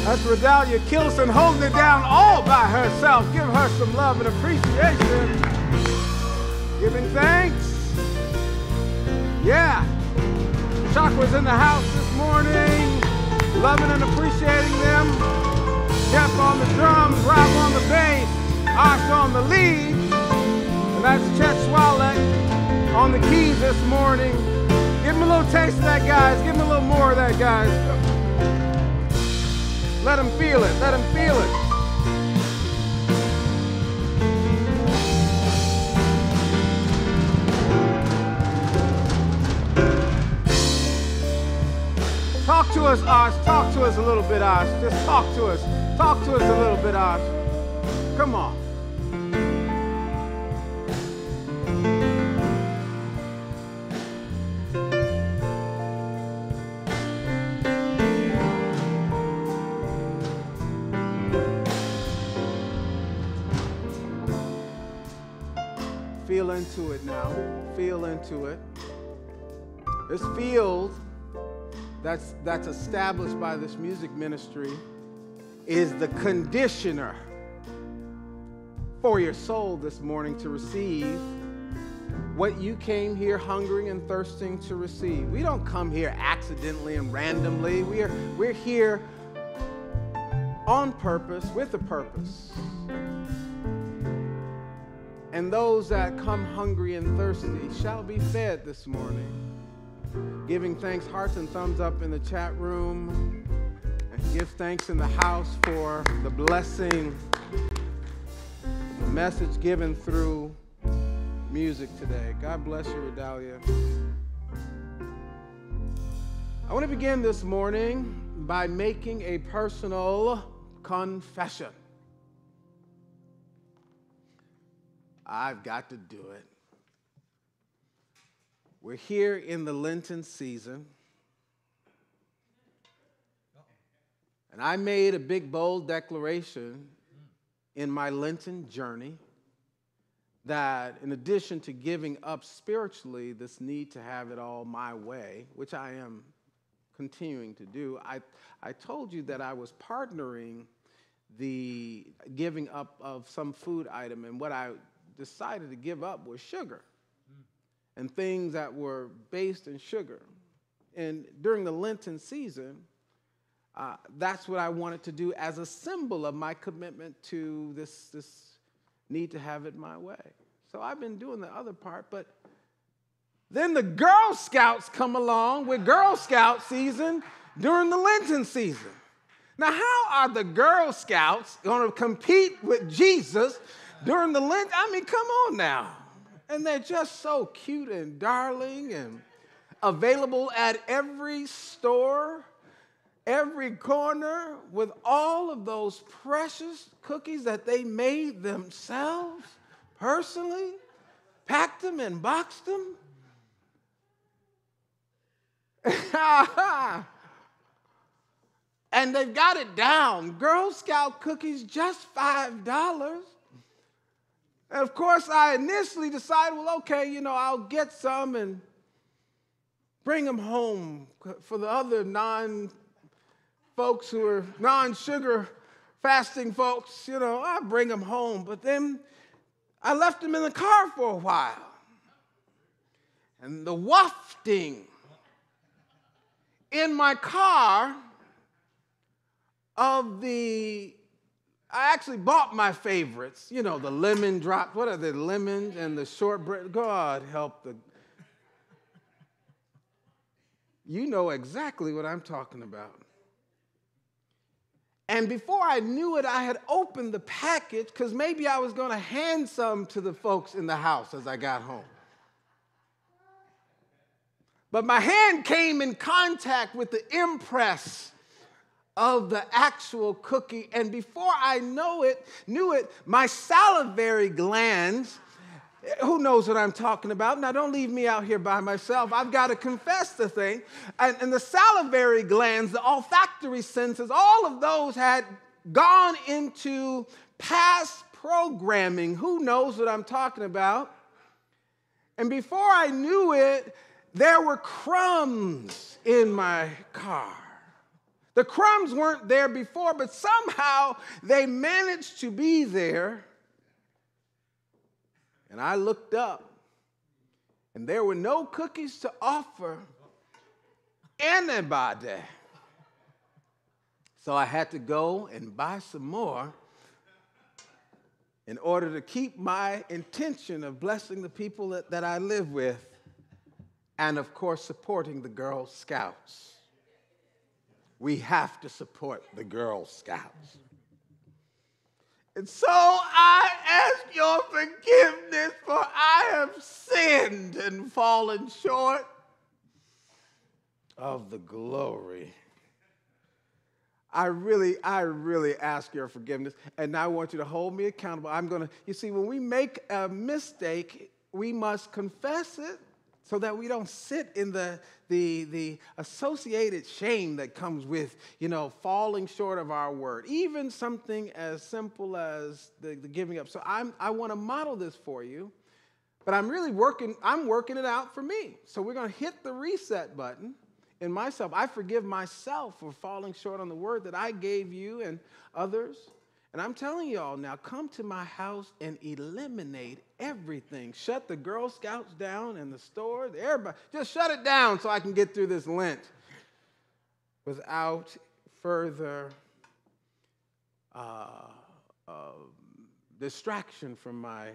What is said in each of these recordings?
That's Redalia Kilson holding it down all by herself. Give her some love and appreciation. Giving thanks. Yeah. Chakra's in the house this morning. Loving and appreciating them. Jeff on the drums, Rob on the bass, Ash on the lead. And that's Chet Swalek on the keys this morning. Give him a little taste of that, guys. Give him a little more of that, guys. Let him feel it. Let him feel it. Talk to us, Osh. Talk to us a little bit, Osh. Just talk to us. Talk to us a little bit, Osh. Come on. Feel into it now. Feel into it. This field that's established by this music ministry is the conditioner for your soul this morning to receive what you came here hungering and thirsting to receive. We don't come here accidentally and randomly. We're here on purpose, with a purpose. And those that come hungry and thirsty shall be fed this morning. Giving thanks, hearts and thumbs up in the chat room. And give thanks in the house for the blessing, the message given through music today. God bless you, Redalia. I want to begin this morning by making a personal confession. I've got to do it. We're here in the Lenten season. And I made a big, bold declaration in my Lenten journey that in addition to giving up spiritually this need to have it all my way, which I am continuing to do, I told you that I was partnering the giving up of some food item, and what I decided to give up was sugar and things that were based in sugar. And during the Lenten season, that's what I wanted to do as a symbol of my commitment to this need to have it my way. So I've been doing the other part, but then the Girl Scouts come along with Girl Scout season during the Lenten season. Now, how are the Girl Scouts going to compete with Jesus during the Lent? I mean, come on now. And they're just so cute and darling and available at every store, every corner, with all of those precious cookies that they made themselves personally, packed them and boxed them. And they've got it down. Girl Scout cookies, just $5. And of course, I initially decided, well, okay, I'll get some and bring them home for the other folks who are non-sugar fasting folks. I bring them home. But then I left them in the car for a while. And the wafting in my car of I actually bought my favorites, the lemon drop. What are the lemons and the shortbread? God help you know exactly what I'm talking about. And before I knew it, I had opened the package because maybe I was going to hand some to the folks in the house as I got home. But my hand came in contact with the impress of the actual cookie, and before I knew it, my salivary glands, who knows what I'm talking about? Now, don't leave me out here by myself. I've got to confess the thing. And the salivary glands, the olfactory senses, all of those had gone into past programming. Who knows what I'm talking about? And before I knew it, there were crumbs in my car. The crumbs weren't there before, but somehow they managed to be there. And I looked up, and there were no cookies to offer anybody. So I had to go and buy some more in order to keep my intention of blessing the people that I live with and, of course, supporting the Girl Scouts. We have to support the Girl Scouts. And so I ask your forgiveness, for I have sinned and fallen short of the glory. I really ask your forgiveness, and I want you to hold me accountable. You see, when we make a mistake, we must confess it so that we don't sit in the associated shame that comes with, falling short of our word. Even something as simple as the giving up. So I want to model this for you, but I'm working it out for me. So we're going to hit the reset button in myself. I forgive myself for falling short on the word that I gave you and others. And I'm telling y'all now, come to my house and eliminate everything. Shut the Girl Scouts down and the stores, everybody. Just shut it down so I can get through this Lent without further distraction from my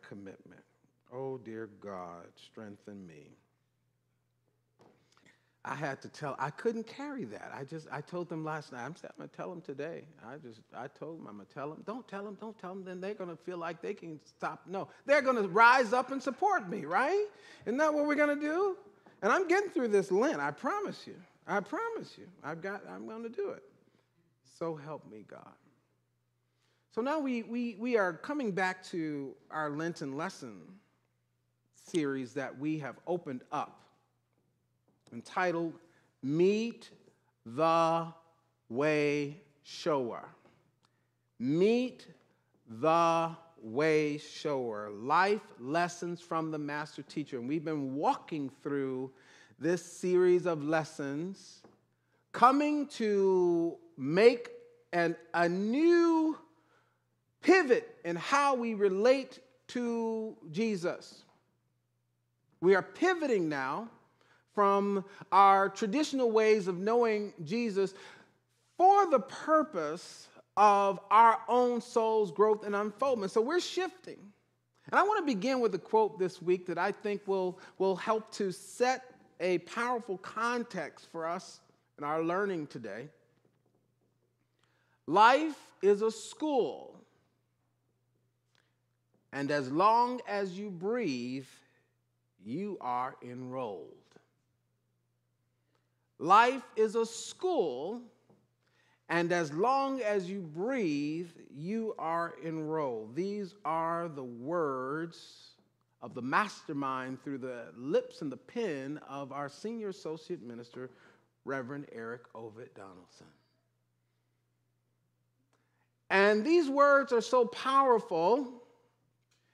commitment. Oh, dear God, strengthen me. I had to I couldn't carry that. I told them last night. I'm going to tell them today. I told them, I'm going to tell them. Don't tell them. Then they're going to feel like they can stop. No, they're going to rise up and support me, right? Isn't that what we're going to do? And I'm getting through this Lent. I promise you. I'm going to do it. So help me, God. So now we are coming back to our Lenten lesson series that we have opened up, entitled, Meet the Way Shower. Meet the Way Shower. Life lessons from the Master Teacher. And we've been walking through this series of lessons, coming to make a new pivot in how we relate to Jesus. We are pivoting now from our traditional ways of knowing Jesus for the purpose of our own soul's growth and unfoldment. So we're shifting. And I want to begin with a quote this week that I think will help to set a powerful context for us in our learning today. Life is a school, and as long as you breathe, you are enrolled. Life is a school, and as long as you breathe, you are enrolled. These are the words of the mastermind through the lips and the pen of our senior associate minister, Reverend Eric Ovid Donaldson. And these words are so powerful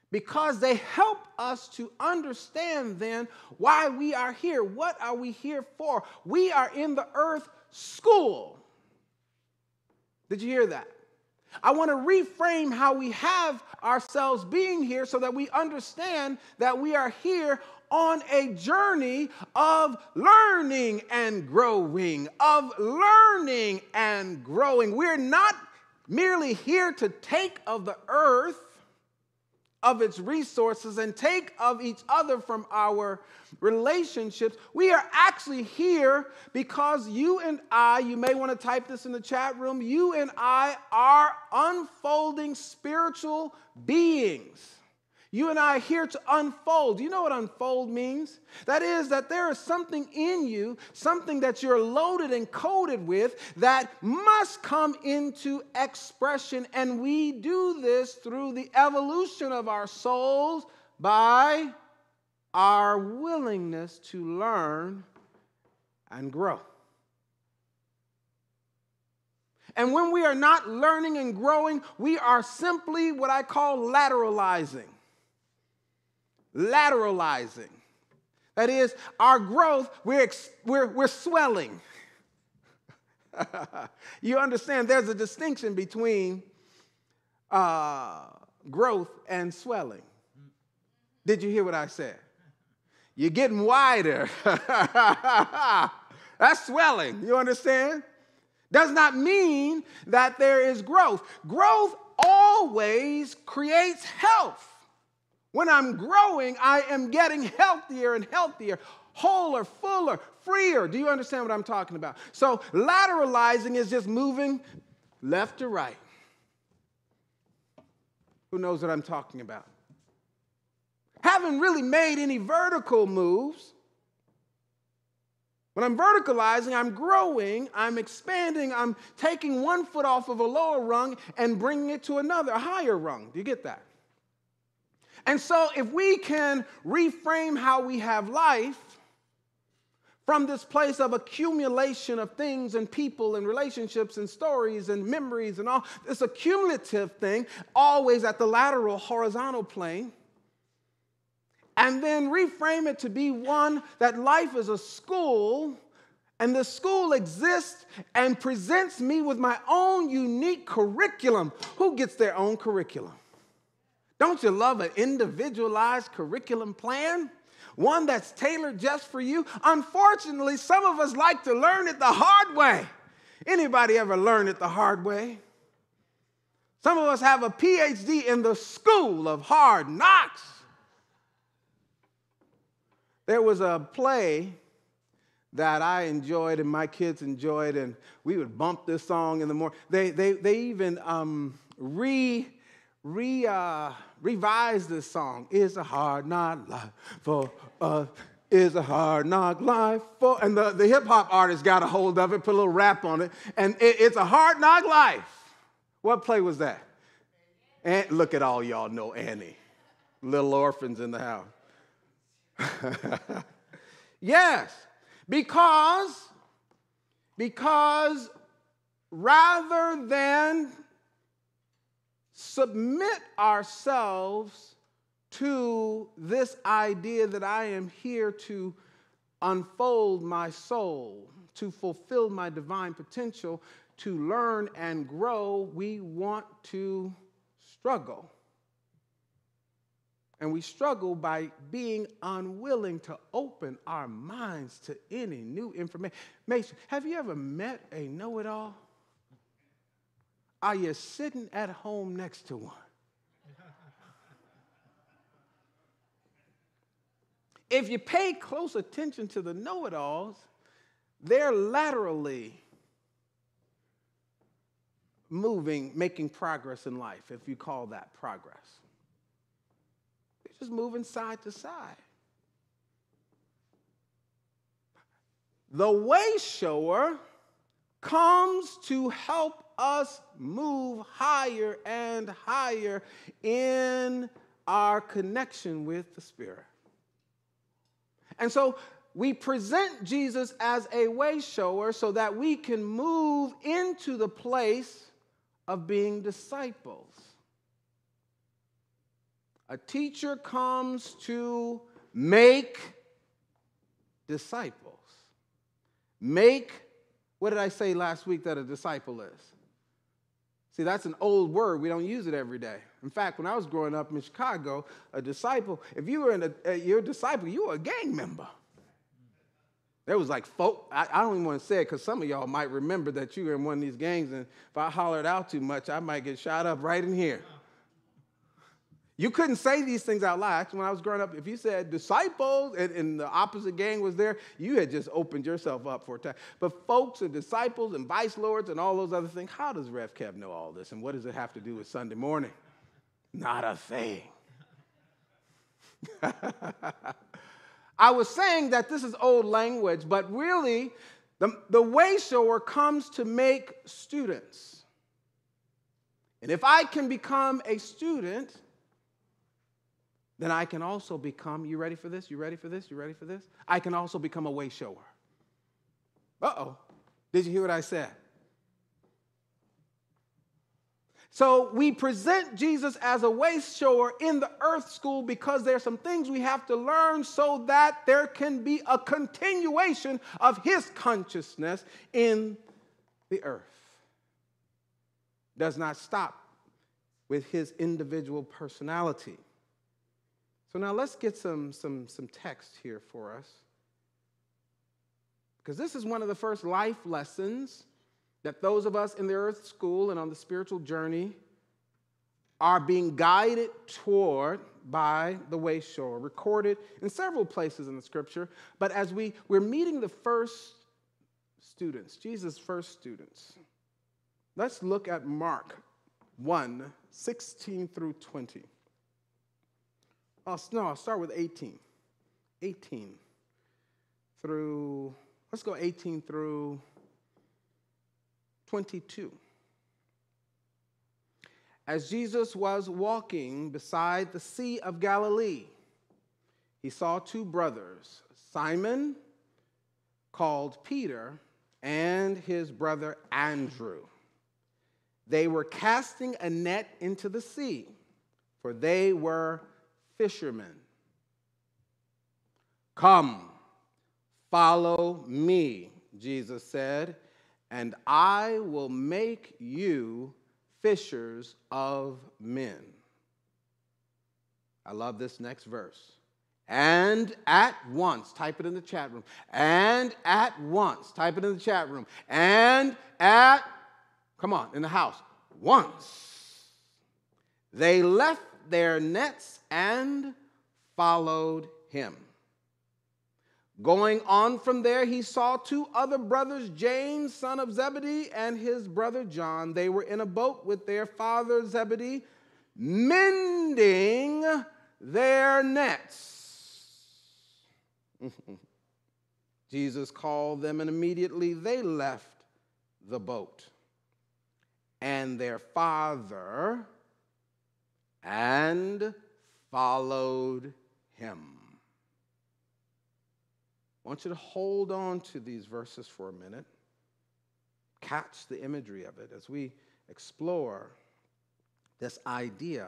because they help us to understand then why we are here. What are we here for? We are in the earth school. Did you hear that? I want to reframe how we have ourselves being here so that we understand that we are here on a journey of learning and growing, We're not merely here to take of the earth, of its resources, and take of each other from our relationships. We are actually here because you and I, you may want to type this in the chat room, you and I are unfolding spiritual beings. You and I are here to unfold. Do you know what unfold means? That is that there is something in you, something that you're loaded and coated with that must come into expression. And we do this through the evolution of our souls by our willingness to learn and grow. And when we are not learning and growing, we are simply what I call lateralizing. Lateralizing. That is, our growth, we're swelling. You understand there's a distinction between growth and swelling. Did you hear what I said? You're getting wider. That's swelling. You understand? Does not mean that there is growth. Growth always creates health. When I'm growing, I am getting healthier and healthier, wholer, fuller, freer. Do you understand what I'm talking about? So lateralizing is just moving left to right. Who knows what I'm talking about? Haven't really made any vertical moves. When I'm verticalizing, I'm growing, I'm expanding, I'm taking one foot off of a lower rung and bringing it to another, a higher rung. Do you get that? And so if we can reframe how we have life from this place of accumulation of things and people and relationships and stories and memories and all, this accumulative thing, always at the lateral horizontal plane, and then reframe it to be one that life is a school, and the school exists and presents me with my own unique curriculum. Who gets their own curriculum? Don't you love an individualized curriculum plan? One that's tailored just for you? Unfortunately, some of us like to learn it the hard way. Anybody ever learn it the hard way? Some of us have a PhD in the school of hard knocks. There was a play that I enjoyed and my kids enjoyed, and we would bump this song in the morning. They even revised this song. It's a hard knock life for us. Is a hard knock life for, and the hip hop artist got a hold of it, put a little rap on it, and it's a hard knock life. What play was that? And look at all y'all know Annie. Little orphans in the house. Yes, because rather than submit ourselves to this idea that I am here to unfold my soul, to fulfill my divine potential, to learn and grow, we want to struggle. And we struggle by being unwilling to open our minds to any new information. Have you ever met a know-it-all? Are you sitting at home next to one? If you pay close attention to the know-it-alls, they're laterally moving, making progress in life, if you call that progress. Just moving side to side. The way shower comes to help us move higher and higher in our connection with the Spirit. And so we present Jesus as a way shower so that we can move into the place of being disciples. A teacher comes to make disciples. What did I say last week that a disciple is? See, that's an old word. We don't use it every day. In fact, when I was growing up in Chicago, a disciple, if you were you're a disciple, you were a gang member. There was like folk, I don't even want to say it because some of y'all might remember that you were in one of these gangs, and if I hollered out too much, I might get shot up right in here. You couldn't say these things out loud. Actually, when I was growing up, if you said disciples and the opposite gang was there, you had just opened yourself up for attack. But folks and disciples and vice lords and all those other things, how does Rev Kev know all this? And what does it have to do with Sunday morning? Not a thing. I was saying that this is old language, but really the way shower comes to make students. And if I can become a student, then I can also become, you ready for this? You ready for this? You ready for this? I can also become a way shower. Uh-oh. Did you hear what I said? So we present Jesus as a way shower in the earth school because there's some things we have to learn so that there can be a continuation of his consciousness in the earth. Does not stop with his individual personality. So now let's get some text here for us. Because this is one of the first life lessons that those of us in the earth school and on the spiritual journey are being guided toward by the way shower, recorded in several places in the scripture. But as we're meeting the first students, Jesus' first students, let's look at Mark 1, 16 through 20. I'll start with 18. 18 through, let's go 18 through 22. As Jesus was walking beside the Sea of Galilee, he saw two brothers, Simon, called Peter, and his brother Andrew. They were casting a net into the sea, for they were fishermen. Come, follow me, Jesus said, and I will make you fishers of men. I love this next verse. And at once, type it in the chat room. And at once, type it in the chat room. And at, come on, in the house, once. They left their nets and followed him. Going on from there, he saw two other brothers, James, son of Zebedee, and his brother John. They were in a boat with their father Zebedee, mending their nets. Jesus called them, and immediately they left the boat and their father and followed him. I want you to hold on to these verses for a minute. Catch the imagery of it as we explore this idea,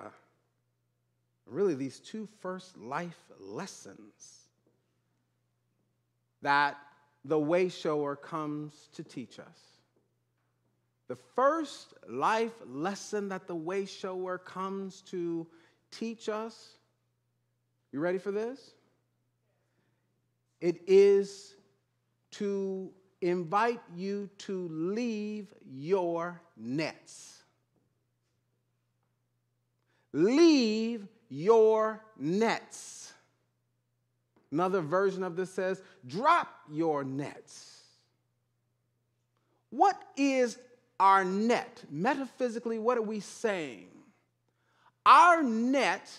really these two first life lessons that the way shower comes to teach us. The first life lesson that the way shower comes to teach us, you ready for this? It is to invite you to leave your nets. Leave your nets. Another version of this says, drop your nets. What is our net? Metaphysically, what are we saying? Our net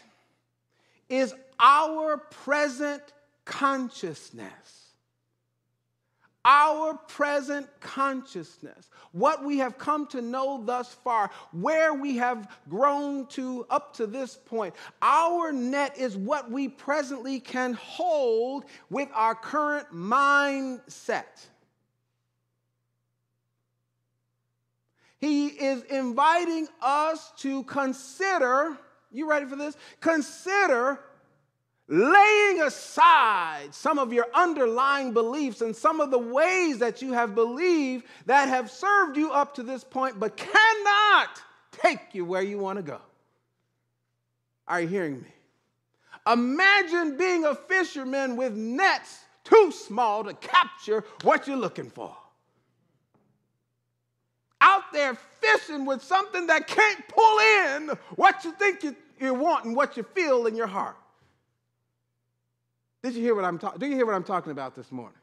is our present consciousness. Our present consciousness. What we have come to know thus far, where we have grown to up to this point. Our net is what we presently can hold with our current mindset. He is inviting us to consider, you ready for this? Consider laying aside some of your underlying beliefs and some of the ways that you have believed that have served you up to this point but cannot take you where you want to go. Are you hearing me? Imagine being a fisherman with nets too small to capture what you're looking for. Out there fishing with something that can't pull in what you think you want and what you feel in your heart. Do you hear what I'm talking about this morning?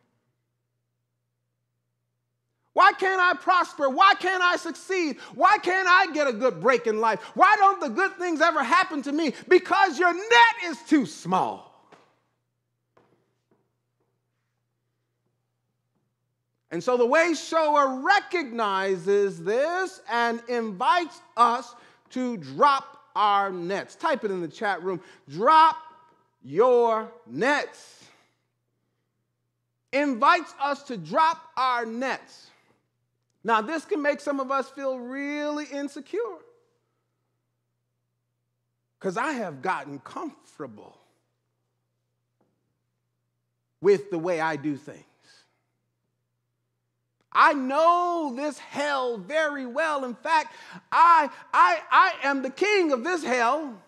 Why can't I prosper? Why can't I succeed? Why can't I get a good break in life? Why don't the good things ever happen to me? Because your net is too small. And so the way shower recognizes this and invites us to drop our nets. Type it in the chat room. Drop your nets. Invites us to drop our nets. Now, this can make some of us feel really insecure because I have gotten comfortable with the way I do things. I know this hell very well. In fact, I am the king of this hell.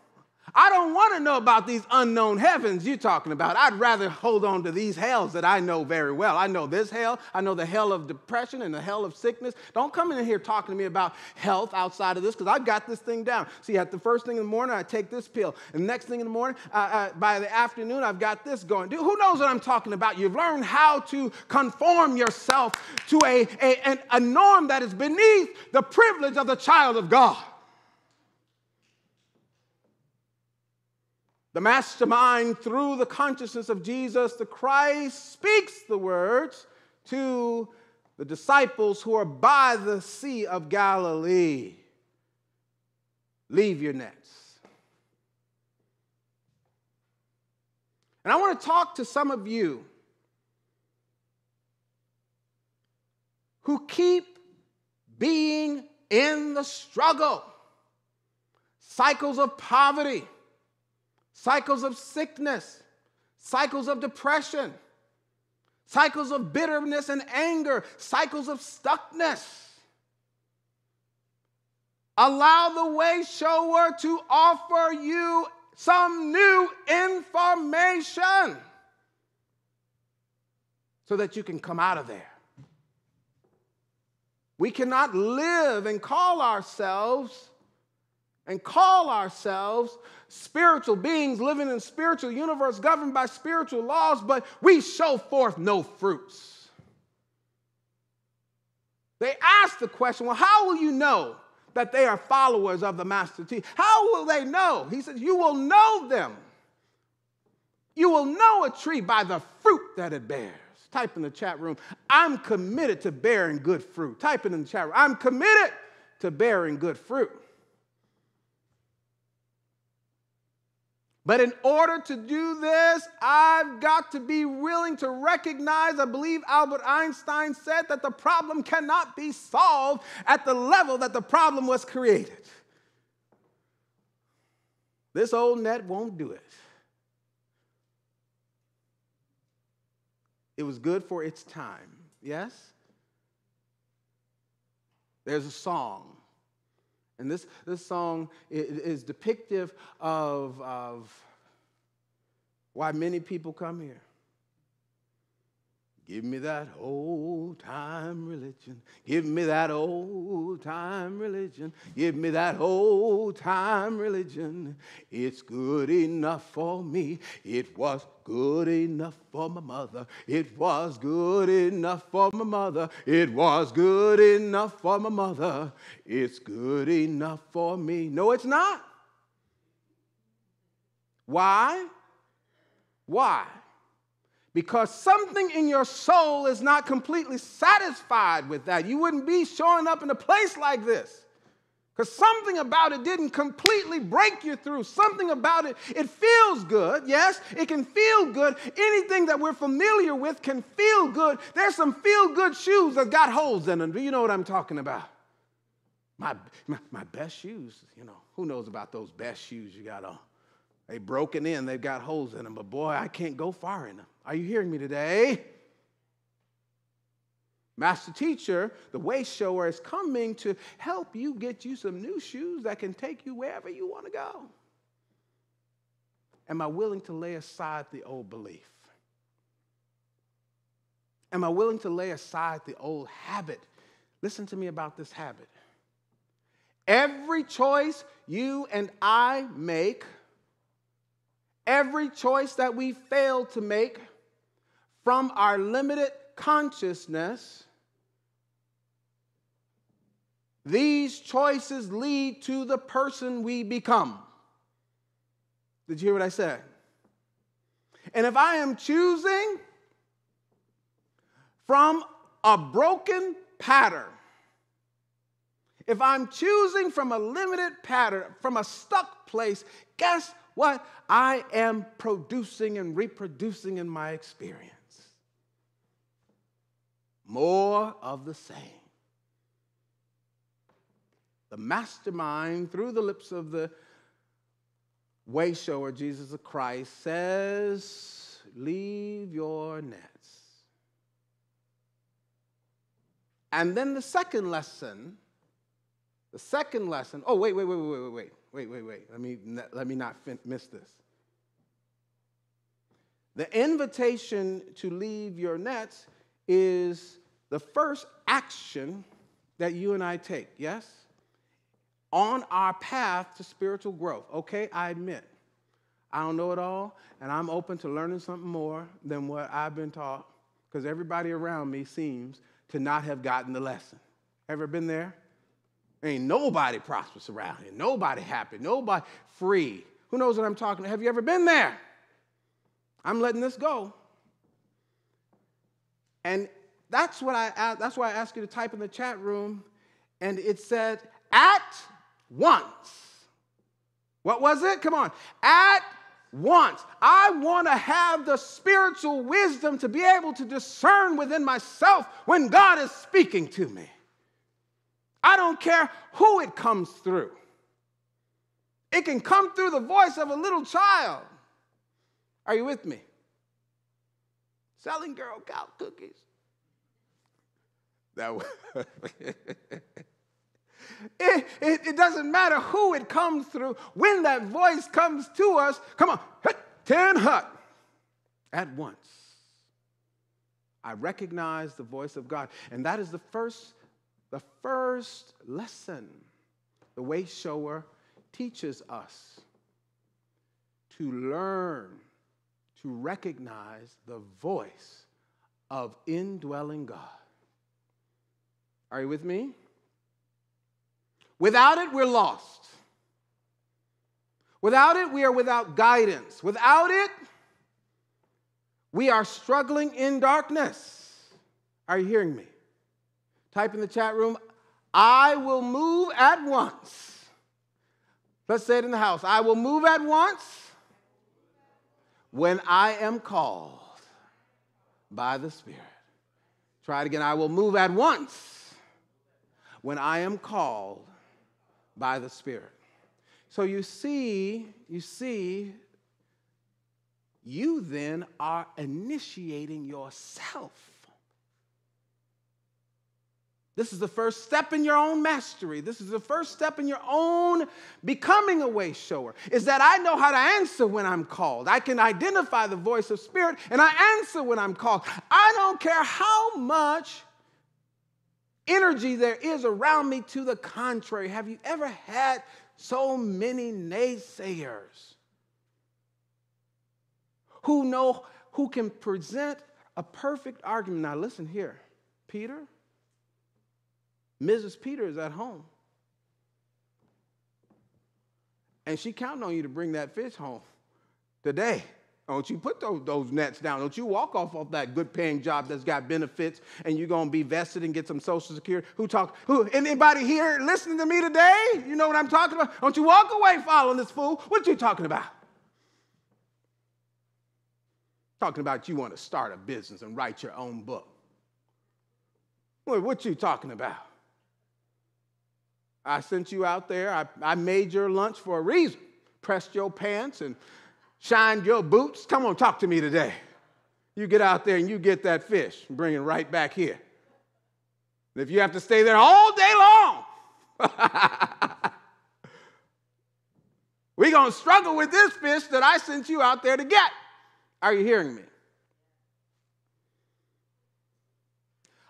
I don't want to know about these unknown heavens you're talking about. I'd rather hold on to these hells that I know very well. I know this hell. I know the hell of depression and the hell of sickness. Don't come in here talking to me about health outside of this, because I've got this thing down. See, at the first thing in the morning, I take this pill. And the next thing in the morning, by the afternoon, I've got this going. Dude, who knows what I'm talking about? You've learned how to conform yourself to a norm that is beneath the privilege of the child of God. The mastermind, through the consciousness of Jesus the Christ, speaks the words to the disciples who are by the Sea of Galilee. Leave your nets. And I want to talk to some of you who keep being in the struggle. Cycles of poverty. Cycles of sickness, cycles of depression, cycles of bitterness and anger, cycles of stuckness. Allow the way shower to offer you some new information so that you can come out of there. We cannot live and call ourselves spiritual beings living in a spiritual universe governed by spiritual laws, but we show forth no fruits. They ask the question, well, how will you know that they are followers of the master teacher? How will they know? He says, you will know them. You will know a tree by the fruit that it bears. Type in the chat room, I'm committed to bearing good fruit. Type it in the chat room, I'm committed to bearing good fruit. But in order to do this, I've got to be willing to recognize, I believe Albert Einstein said, that the problem cannot be solved at the level that the problem was created. This old net won't do it. It was good for its time, yes? There's a song. And this song is depictive of why many people come here. Give me that old-time religion. Give me that old-time religion. Give me that old-time religion. It's good enough for me. It was good enough for my mother. It was good enough for my mother. It was good enough for my mother. It's good enough for me. No, it's not. Why? Why? Because something in your soul is not completely satisfied with that. You wouldn't be showing up in a place like this. Because something about it didn't completely break you through. Something about it, it feels good. Yes, it can feel good. Anything that we're familiar with can feel good. There's some feel-good shoes that got holes in them. Do you know what I'm talking about? My best shoes, who knows about those best shoes you got on? They broken in, they've got holes in them, but boy, I can't go far in them. Are you hearing me today? Master teacher, the way shower, is coming to help you get you some new shoes that can take you wherever you want to go. Am I willing to lay aside the old belief? Am I willing to lay aside the old habit? Listen to me about this habit. Every choice you and I make, every choice that we fail to make from our limited consciousness, these choices lead to the person we become. Did you hear what I said? And if I am choosing from a broken pattern, if I'm choosing from a limited pattern, from a stuck place, guess what I am producing and reproducing in my experience? More of the same. The mastermind, through the lips of the way shower, Jesus the Christ, says, leave your nets. And then the second lesson, oh, wait. Let me not miss this. The invitation to leave your nets is the first action that you and I take, yes? On our path to spiritual growth. Okay, I admit, I don't know it all, and I'm open to learning something more than what I've been taught, because everybody around me seems to not have gotten the lesson. Ever been there? Ain't nobody prosperous around here. Nobody happy. Nobody free. Who knows what I'm talking about? Have you ever been there? I'm letting this go. And that's why I asked you to type in the chat room, and it said, at once. What was it? Come on. At once. I want to have the spiritual wisdom to be able to discern within myself when God is speaking to me. I don't care who it comes through. It can come through the voice of a little child. Are you with me? Selling Girl Scout cookies. It doesn't matter who it comes through. When that voice comes to us, come on, 10 hut at once. I recognize the voice of God. And that is the first lesson the way shower teaches us to learn to recognize the voice of indwelling God. Are you with me? Without it, we're lost. Without it, we are without guidance. Without it, we are struggling in darkness. Are you hearing me? Type in the chat room, I will move at once. Let's say it in the house. I will move at once when I am called by the Spirit. Try it again. I will move at once when I am called by the Spirit. So you see, you then are initiating yourself. This is the first step in your own mastery. This is the first step in your own becoming a way shower, is that I know how to answer when I'm called. I can identify the voice of Spirit, and I answer when I'm called. I don't care how much energy there is around me to the contrary. Have you ever had so many naysayers who can present a perfect argument? Now listen here, Mrs. Peter is at home, and she counting on you to bring that fish home today. Don't you put those nets down. Don't you walk off that good-paying job that's got benefits, and you're going to be vested and get some Social Security. Anybody here listening to me today? You know what I'm talking about? Don't you walk away following this fool. What you talking about? Talking about you want to start a business and write your own book. What you talking about? I sent you out there. I made your lunch for a reason. Pressed your pants and shined your boots. Come on, talk to me today. You get out there and you get that fish and bring it right back here. And if you have to stay there all day long, we're going to struggle with this fish that I sent you out there to get. Are you hearing me?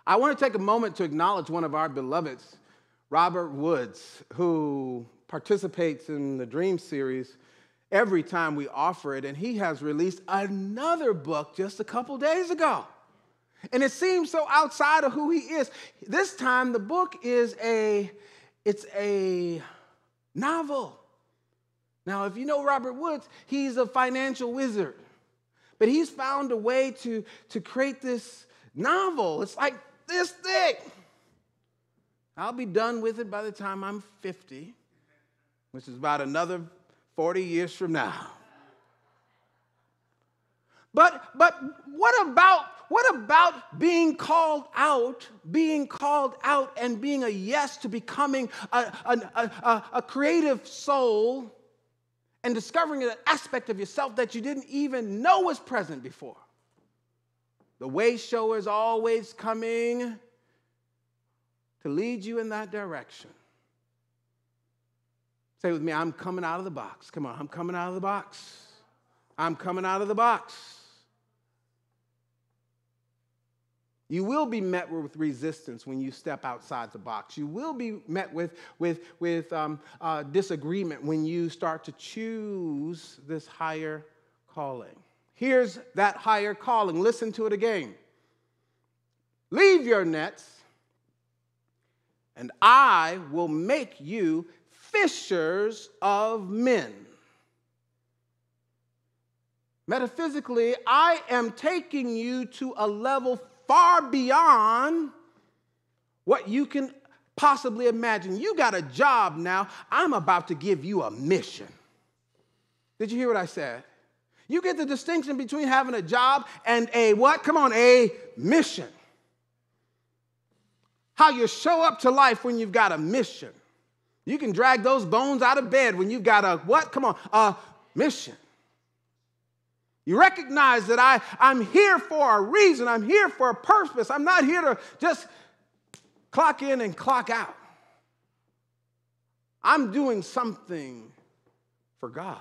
I want to take a moment to acknowledge one of our beloveds, Robert Woods, who participates in the Dream series every time we offer it, and he has released another book just a couple days ago. And it seems so outside of who he is. This time the book is a novel. Now, if you know Robert Woods, he's a financial wizard. But he's found a way to create this novel. It's like this thick. I'll be done with it by the time I'm 50, which is about another 40 years from now. But what about being called out and being a yes to becoming a creative soul and discovering an aspect of yourself that you didn't even know was present before? The way shower is always coming to lead you in that direction. Say with me, I'm coming out of the box. Come on, I'm coming out of the box. I'm coming out of the box. You will be met with resistance when you step outside the box. You will be met with disagreement when you start to choose this higher calling. Here's that higher calling. Listen to it again. Leave your nets, and I will make you fishers of men. Metaphysically, I am taking you to a level far beyond what you can possibly imagine. You got a job now. I'm about to give you a mission. Did you hear what I said? You get the distinction between having a job and a what? Come on, a mission. How you show up to life when you've got a mission. You can drag those bones out of bed when you've got a what? Come on, a mission. You recognize that I'm here for a reason. I'm here for a purpose. I'm not here to just clock in and clock out. I'm doing something for God.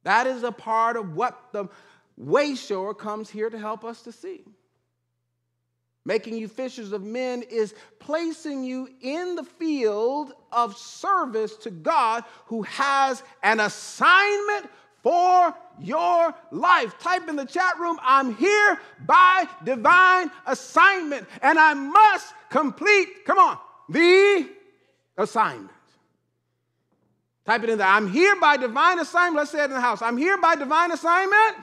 That is a part of what the way shower comes here to help us to see. Making you fishers of men is placing you in the field of service to God who has an assignment for your life. Type in the chat room, I'm here by divine assignment, and I must complete, come on, the assignment. Type it in there. I'm here by divine assignment. Let's say it in the house. I'm here by divine assignment,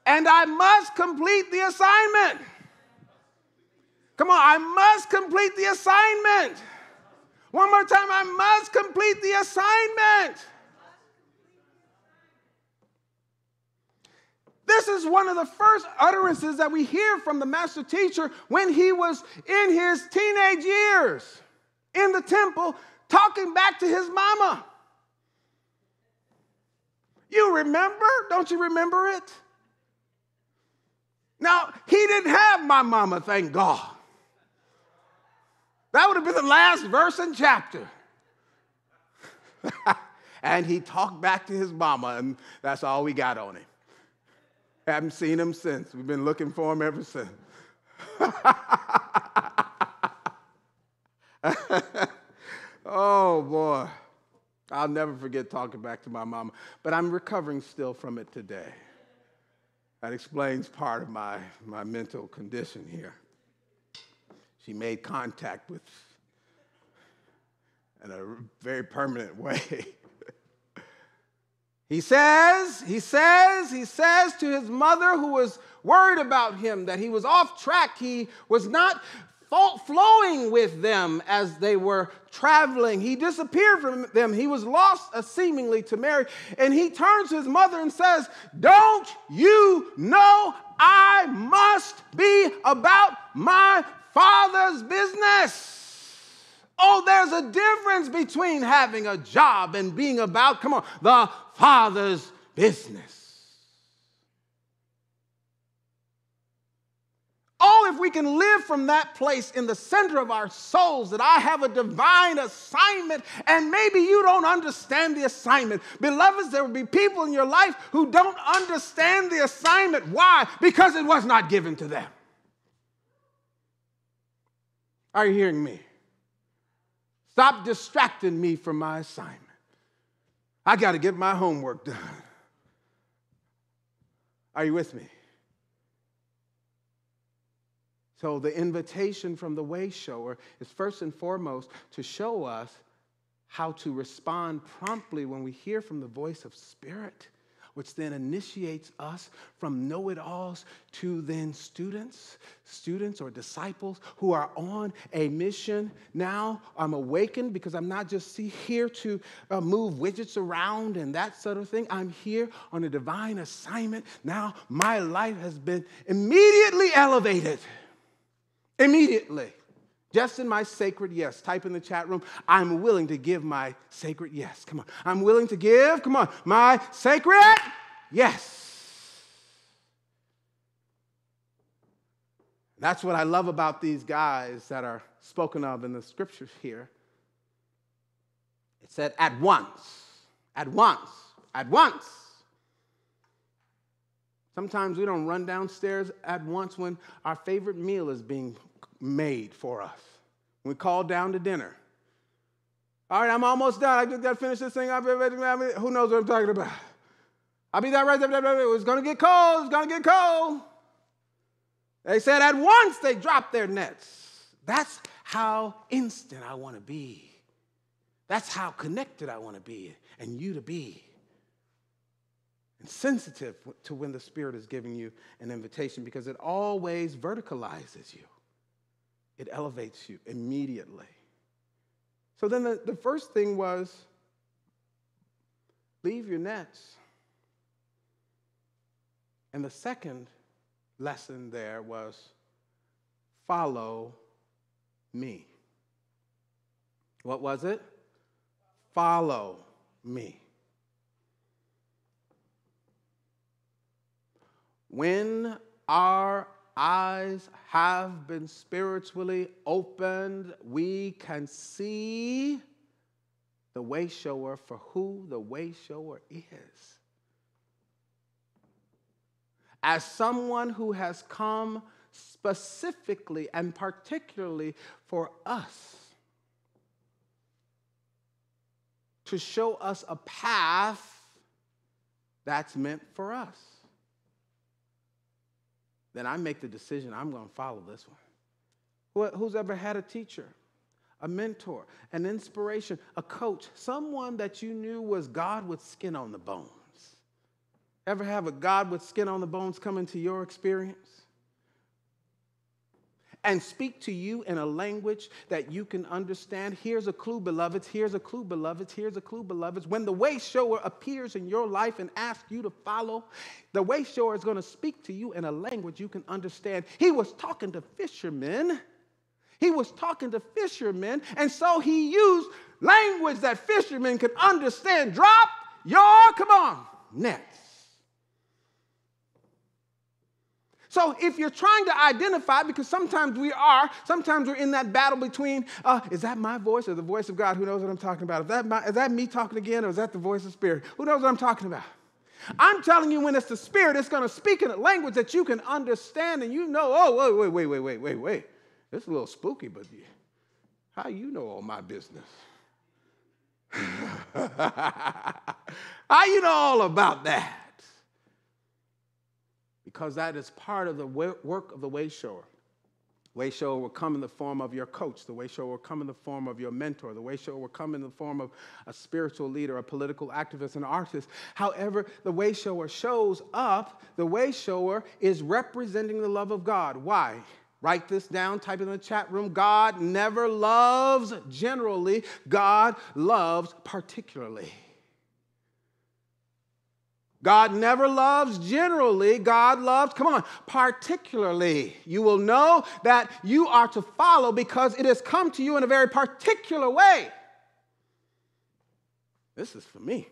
and I must complete the assignment. Come on, I must complete the assignment. One more time, I must complete the assignment. This is one of the first utterances that we hear from the master teacher when he was in his teenage years in the temple talking back to his mama. You remember? Don't you remember it? Now, he didn't have my mama, thank God. That would have been the last verse and chapter. And he talked back to his mama, and that's all we got on him. Haven't seen him since. We've been looking for him ever since. Oh, boy. I'll never forget talking back to my mama. But I'm recovering still from it today. That explains part of my mental condition here. She made contact with in a very permanent way. He says to his mother, who was worried about him, that he was off track. He was not flowing with them as they were traveling. He disappeared from them. He was lost seemingly to Mary. And he turns to his mother and says, don't you know I must be about my Father's business? Oh, there's a difference between having a job and being about, come on, the Father's business. Oh, if we can live from that place in the center of our souls, that I have a divine assignment, and maybe you don't understand the assignment. Beloveds, there will be people in your life who don't understand the assignment. Why? Because it was not given to them. Are you hearing me? Stop distracting me from my assignment. I got to get my homework done. Are you with me? So the invitation from the way shower is first and foremost to show us how to respond promptly when we hear from the voice of Spirit, which then initiates us from know-it-alls to then students or disciples who are on a mission. Now I'm awakened because I'm not just here to move widgets around and that sort of thing. I'm here on a divine assignment. Now my life has been immediately elevated. Immediately. Just in my sacred yes. Type in the chat room, I'm willing to give my sacred yes. Come on. I'm willing to give, come on, my sacred yes. That's what I love about these guys that are spoken of in the scriptures here. It said, at once, at once, at once. Sometimes we don't run downstairs at once when our favorite meal is being made for us. We call down to dinner. All right, I'm almost done. I just got to finish this thing up. Who knows what I'm talking about? I'll be there right there. It's going to get cold. It's going to get cold. They said at once they dropped their nets. That's how instant I want to be. That's how connected I want to be and you to be. And sensitive to when the Spirit is giving you an invitation, because it always verticalizes you. It elevates you immediately. So then the first thing was, leave your nets. And the second lesson there was, follow me. What was it? Follow me. When our eyes have been spiritually opened, we can see the way shower for who the way shower is. As someone who has come specifically and particularly for us, to show us a path that's meant for us, then I make the decision, I'm going to follow this one. Who's ever had a teacher, a mentor, an inspiration, a coach, someone that you knew was God with skin on the bones? Ever have a God with skin on the bones come into your experience and speak to you in a language that you can understand? Here's a clue, beloveds. Here's a clue, beloveds. Here's a clue, beloveds. When the way shower appears in your life and asks you to follow, the way shower is going to speak to you in a language you can understand. He was talking to fishermen. He was talking to fishermen, and so he used language that fishermen could understand. Drop your, come on, nets. So if you're trying to identify, because sometimes we're in that battle between, is that my voice or the voice of God? Who knows what I'm talking about? Is that me talking again, or is that the voice of Spirit? Who knows what I'm talking about? I'm telling you, when it's the Spirit, it's going to speak in a language that you can understand, and you know, oh, wait. It's a little spooky, but how you know all my business? How you know all about that? Because that is part of the work of the way shower. Way shower will come in the form of your coach. The way shower will come in the form of your mentor. The way shower will come in the form of a spiritual leader, a political activist, an artist. However, the way shower shows up, the way shower is representing the love of God. Why? Write this down, type it in the chat room. God never loves generally. God loves particularly. God never loves generally. God loves, come on, particularly. You will know that you are to follow because it has come to you in a very particular way. This is for me.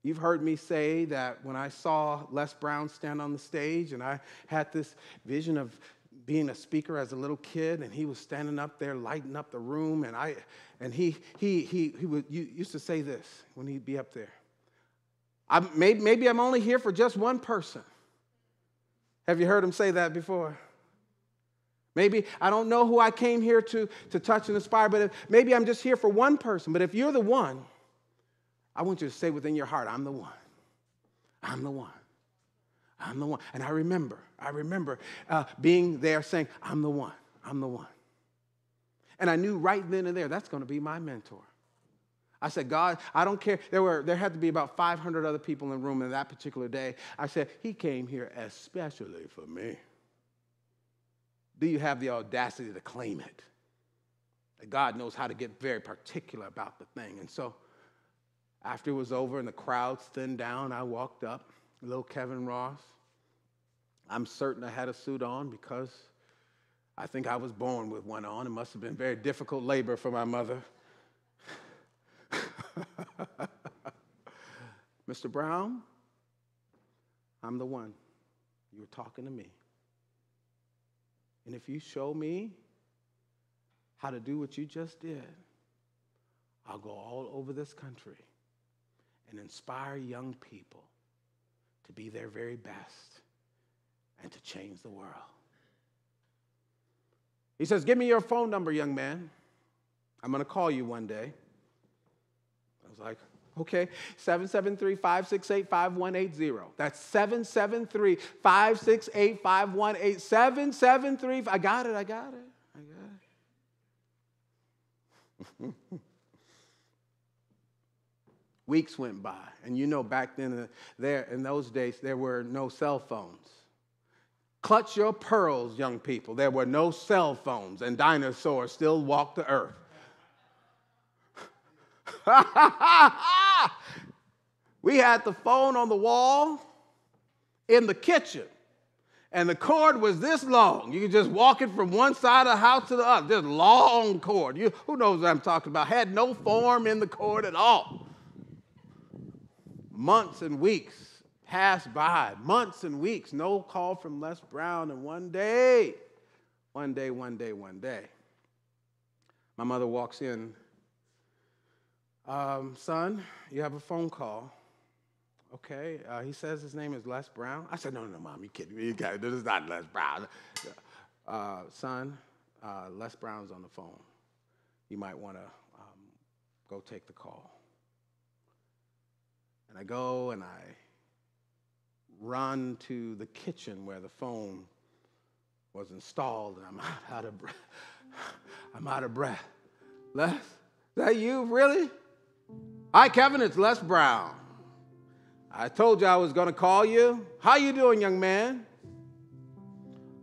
You've heard me say that when I saw Les Brown stand on the stage, and I had this vision of being a speaker as a little kid, and he was standing up there lighting up the room, and he used to say this when he'd be up there. Maybe I'm only here for just one person. Have you heard him say that before? Maybe I don't know who I came here to touch and inspire, but maybe I'm just here for one person. But if you're the one, I want you to say within your heart, I'm the one. I'm the one. I'm the one. And I remember being there saying, I'm the one. I'm the one. And I knew right then and there, that's going to be my mentor. I said, God, I don't care. There had to be about 500 other people in the room in that particular day. I said, he came here especially for me. Do you have the audacity to claim it? That God knows how to get very particular about the thing. And so after it was over and the crowds thinned down, I walked up, little Kevin Ross. I'm certain I had a suit on because I think I was born with one on. It must have been very difficult labor for my mother. Mr. Brown, I'm the one. You were talking to me. And if you show me how to do what you just did, I'll go all over this country and inspire young people to be their very best and to change the world. He says, give me your phone number, young man. I'm going to call you one day. I was like, okay, 773-568-5180. That's 773-568-5180. 773. I got it. Weeks went by, and you know back then, in those days, there were no cell phones. Clutch your pearls, young people. There were no cell phones, and dinosaurs still walked the earth. We had the phone on the wall in the kitchen, and the cord was this long. You could just walk it from one side of the house to the other. This long cord. Who knows what I'm talking about? Had no form in the cord at all. Months and weeks passed by. Months and weeks. No call from Les Brown. And one day, my mother walks in. Son, you have a phone call. Okay. He says his name is Les Brown. I said, no, Mom, you kidding me? This is not Les Brown. Son, Les Brown's on the phone. You might want to go take the call. And I go and I run to the kitchen where the phone was installed, and I'm out of breath. Les, is that you, really? Hi, Kevin, it's Les Brown. I told you I was going to call you. How you doing, young man?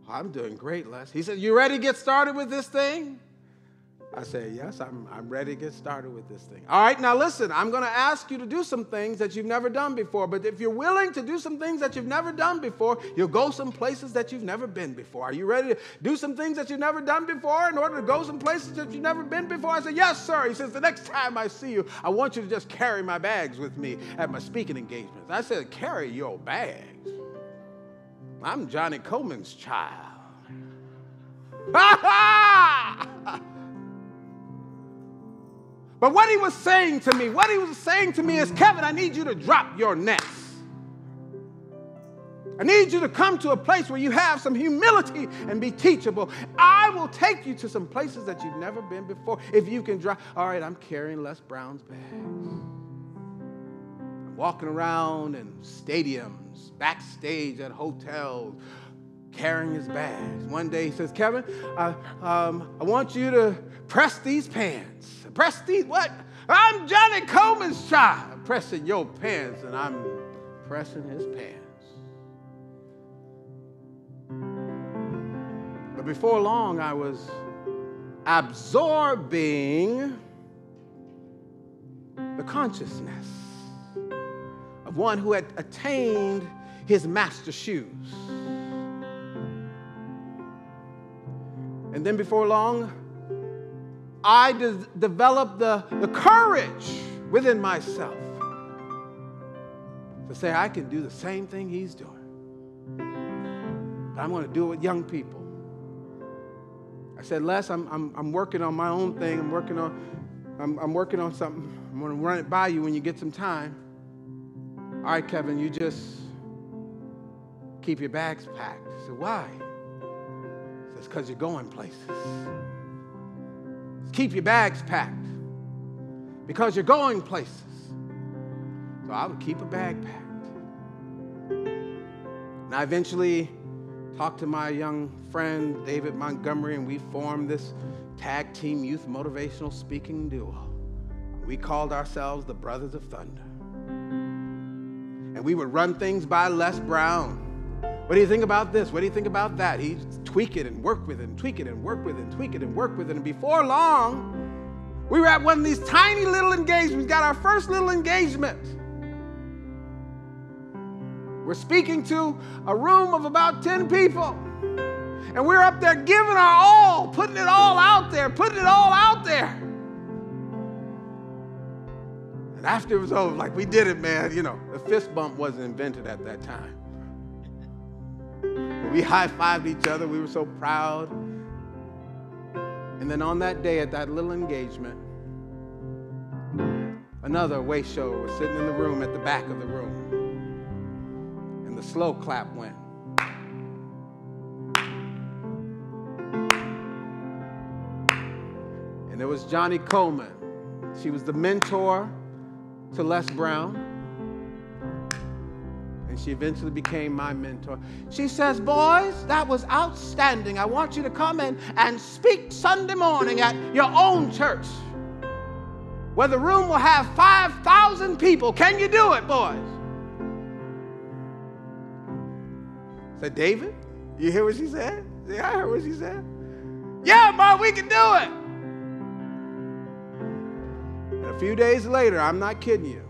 I'm doing great, Les. He said, you ready to get started with this thing? I said, yes, I'm ready to get started with this thing. All right, now listen, I'm going to ask you to do some things that you've never done before, but if you're willing to do some things that you've never done before, you'll go some places that you've never been before. Are you ready to do some things that you've never done before in order to go some places that you've never been before? I said, yes, sir. He says, the next time I see you, I want you to just carry my bags with me at my speaking engagements. I said, carry your bags? I'm Johnny Coleman's child. Ha ha! But what he was saying to me is, Kevin, I need you to drop your nets. I need you to come to a place where you have some humility and be teachable. I will take you to some places that you've never been before if you can drop. All right, I'm carrying Les Brown's bags. I'm walking around in stadiums, backstage at hotels, carrying his bags. One day he says, Kevin, I want you to press these pants. Press these what? I'm Johnny Coleman's child. I'm pressing your pants, and I'm pressing his pants. But before long, I was absorbing the consciousness of one who had attained his master shoes. And then before long, I developed the courage within myself to say, I can do the same thing he's doing. But I'm going to do it with young people. I said, Les, I'm working on my own thing. I'm working on something. I'm going to run it by you when you get some time. All right, Kevin, you just keep your bags packed. I said, why? He says, because you're going places. Keep your bags packed because you're going places. So I would keep a bag packed. And I eventually talked to my young friend, David Montgomery, and we formed this tag team youth motivational speaking duo. We called ourselves the Brothers of Thunder. And we would run things by Les Brown. What do you think about this? What do you think about that? He'd tweak it and work with it and tweak it and work with it and tweak it and work with it. And before long, we were at one of these tiny little engagements, got our first little engagement. We're speaking to a room of about 10 people. And we're up there giving our all, putting it all out there. And after it was over, like we did it, man, the fist bump wasn't invented at that time. We high-fived each other. We were so proud. And then on that day at that little engagement, another wayshower was sitting in the room at the back of the room. And the slow clap went. And there was Johnny Coleman. She was the mentor to Les Brown. And she eventually became my mentor. She says, boys, that was outstanding. I want you to come in and speak Sunday morning at your own church, where the room will have 5,000 people. Can you do it, boys? I said, David, you hear what she said? Yeah, I heard what she said. Yeah, Mom, we can do it. And a few days later, I'm not kidding you,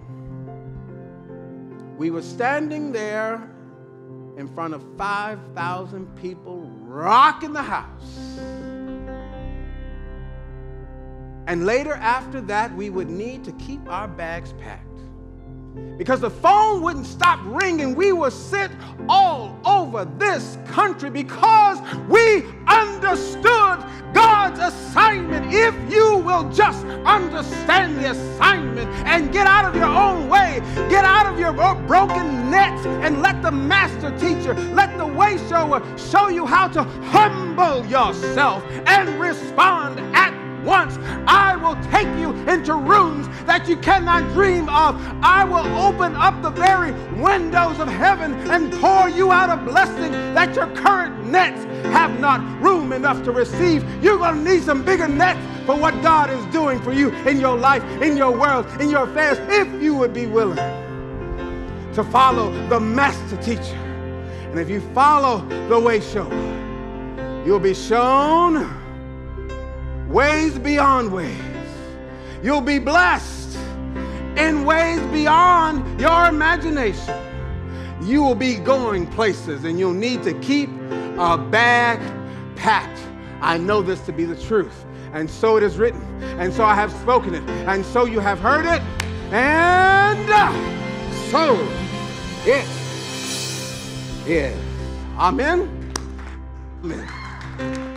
we were standing there in front of 5,000 people, rocking the house. And later after that, we would need to keep our bags packed because the phone wouldn't stop ringing. We were sent all over this country because we understood God's assignment. If you will just understand the assignment and get out of your own way, get out of your broken nets, and let the master teacher, let the way shower show you how to humble yourself and respond at once. I will take you into rooms that you cannot dream of. I will open up the very windows of heaven and pour you out a blessing that your current nets have not room enough to receive. You're going to need some bigger nets for what God is doing for you in your life, in your world, in your affairs, if you would be willing to follow the master teacher. And if you follow the way shower, you'll be shown ways beyond ways. You'll be blessed in ways beyond your imagination. You will be going places, and you'll need to keep a bag packed. I know this to be the truth, and so it is written, and so I have spoken it, and so you have heard it, and so it is. Amen. Amen.